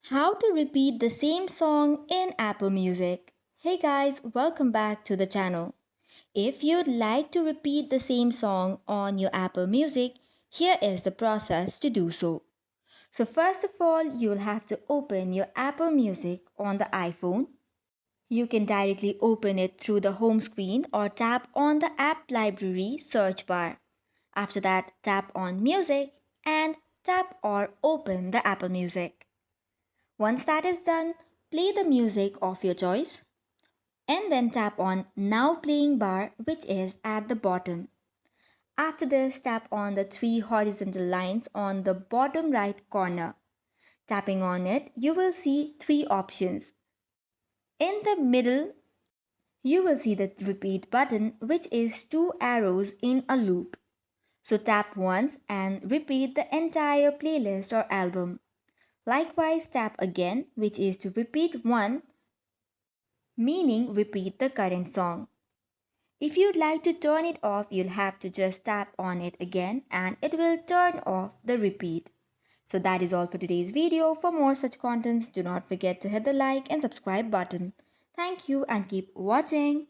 How to repeat the same song in Apple Music. Hey guys, welcome back to the channel. If you'd like to repeat the same song on your Apple Music, here is the process to do so. So first of all, you'll have to open your Apple Music on the iPhone. You can directly open it through the home screen or tap on the app library search bar. After that, tap on Music and tap or open the Apple Music. Once that is done, play the music of your choice and then tap on Now Playing bar, which is at the bottom. After this, tap on the three horizontal lines on the bottom right corner. Tapping on it, you will see three options. In the middle, you will see the repeat button, which is two arrows in a loop. So tap once and repeat the entire playlist or album. Likewise, tap again, which is to repeat one, meaning repeat the current song. If you'd like to turn it off, you'll have to just tap on it again and it will turn off the repeat. So that is all for today's video. For more such contents, do not forget to hit the like and subscribe button. Thank you and keep watching.